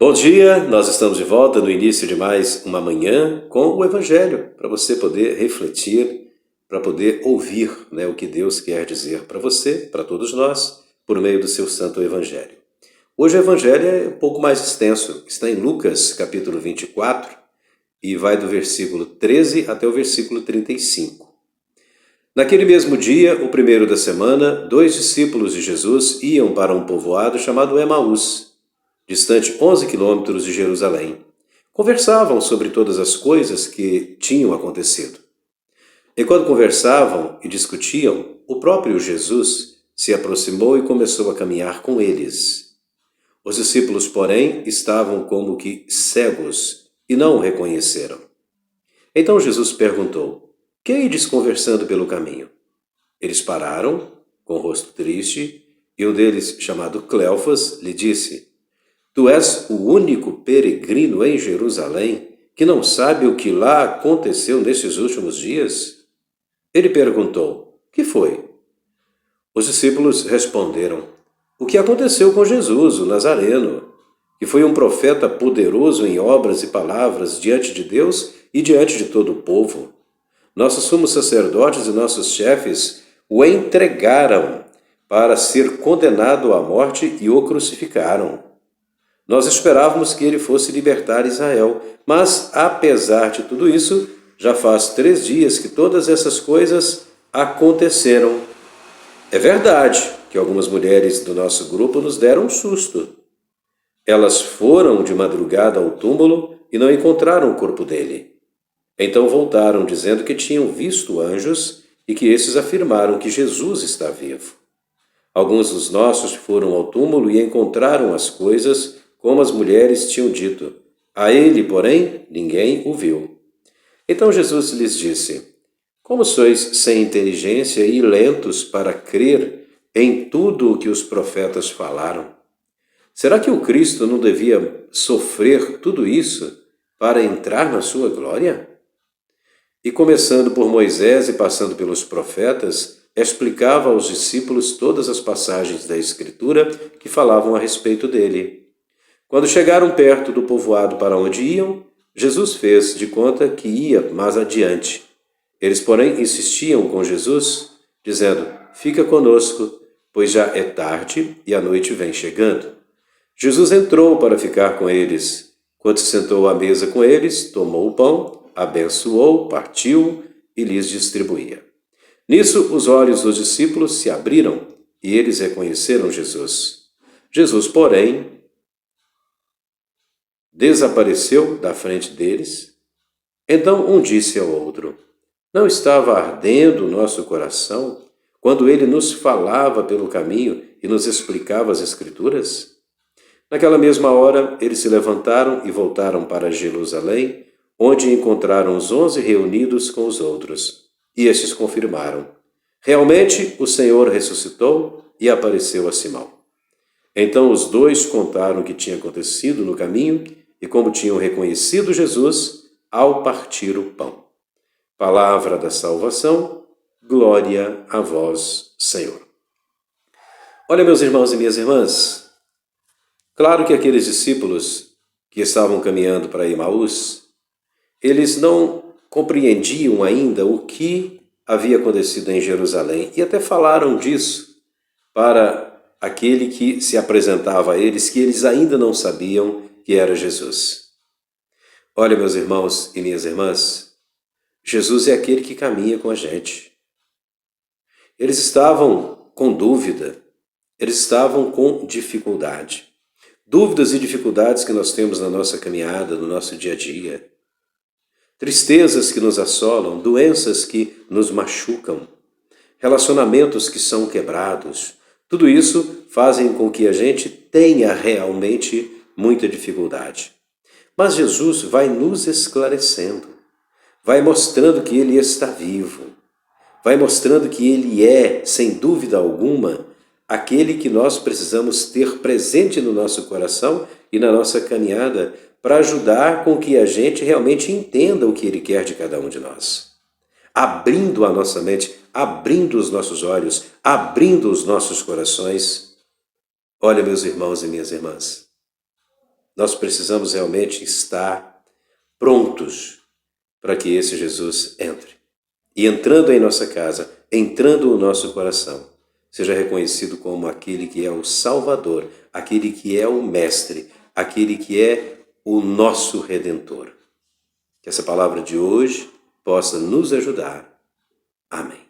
Bom dia, nós estamos de volta no início de mais uma manhã com o Evangelho, para você poder refletir, para poder ouvir, o que Deus quer dizer para você, para todos nós, por meio do seu Santo Evangelho. Hoje o Evangelho é um pouco mais extenso, está em Lucas capítulo 24 e vai do versículo 13 até o versículo 35. Naquele mesmo dia, o primeiro da semana, 2 discípulos de Jesus iam para um povoado chamado Emaús, distante 11 quilômetros de Jerusalém. Conversavam sobre todas as coisas que tinham acontecido. Enquanto conversavam e discutiam, o próprio Jesus se aproximou e começou a caminhar com eles. Os discípulos, porém, estavam como que cegos e não o reconheceram. Então Jesus perguntou: "Que ides conversando pelo caminho?" Eles pararam, com o rosto triste, e um deles, chamado Cleofas, lhe disse: "Tu és o único peregrino em Jerusalém que não sabe o que lá aconteceu nesses últimos dias?" Ele perguntou: "Que foi?" Os discípulos responderam: "O que aconteceu com Jesus, o Nazareno, que foi um profeta poderoso em obras e palavras diante de Deus e diante de todo o povo. Nossos sumos sacerdotes e nossos chefes o entregaram para ser condenado à morte e o crucificaram. Nós esperávamos que ele fosse libertar Israel, mas, apesar de tudo isso, já faz 3 dias que todas essas coisas aconteceram. É verdade que algumas mulheres do nosso grupo nos deram um susto. Elas foram de madrugada ao túmulo e não encontraram o corpo dele. Então voltaram dizendo que tinham visto anjos e que esses afirmaram que Jesus está vivo. Alguns dos nossos foram ao túmulo e encontraram as coisas como as mulheres tinham dito. A ele, porém, ninguém o viu." Então Jesus lhes disse: "Como sois sem inteligência e lentos para crer em tudo o que os profetas falaram? Será que o Cristo não devia sofrer tudo isso para entrar na sua glória?" E começando por Moisés e passando pelos profetas, explicava aos discípulos todas as passagens da Escritura que falavam a respeito dele. Quando chegaram perto do povoado para onde iam, Jesus fez de conta que ia mais adiante. Eles, porém, insistiam com Jesus, dizendo: "Fica conosco, pois já é tarde e a noite vem chegando." Jesus entrou para ficar com eles. Quando se sentou à mesa com eles, tomou o pão, abençoou, partiu e lhes distribuía. Nisso, os olhos dos discípulos se abriram e eles reconheceram Jesus. Jesus, porém, desapareceu da frente deles. Então um disse ao outro: "Não estava ardendo o nosso coração quando ele nos falava pelo caminho e nos explicava as Escrituras?" Naquela mesma hora, eles se levantaram e voltaram para Jerusalém, onde encontraram os 11 reunidos com os outros. E estes confirmaram: "Realmente o Senhor ressuscitou e apareceu a Simão." Então os dois contaram o que tinha acontecido no caminho e como tinham reconhecido Jesus ao partir o pão. Palavra da salvação, glória a vós, Senhor. Olha, meus irmãos e minhas irmãs, claro que aqueles discípulos que estavam caminhando para Emaús, eles não compreendiam ainda o que havia acontecido em Jerusalém e até falaram disso para aquele que se apresentava a eles, que eles ainda não sabiam que era Jesus. Olha, meus irmãos e minhas irmãs, Jesus é aquele que caminha com a gente. Eles estavam com dúvida, eles estavam com dificuldade. Dúvidas e dificuldades que nós temos na nossa caminhada, no nosso dia a dia. Tristezas que nos assolam, doenças que nos machucam, relacionamentos que são quebrados. Tudo isso fazem com que a gente tenha realmente muita dificuldade. Mas Jesus vai nos esclarecendo, vai mostrando que Ele está vivo, vai mostrando que Ele é, sem dúvida alguma, aquele que nós precisamos ter presente no nosso coração e na nossa caminhada para ajudar com que a gente realmente entenda o que Ele quer de cada um de nós. Abrindo a nossa mente, abrindo os nossos olhos, abrindo os nossos corações. Olha, meus irmãos e minhas irmãs, Nós precisamos realmente estar prontos para que esse Jesus entre. E entrando em nossa casa, entrando no nosso coração, seja reconhecido como aquele que é o Salvador, aquele que é o Mestre, aquele que é o nosso Redentor. Que essa palavra de hoje possa nos ajudar. Amém.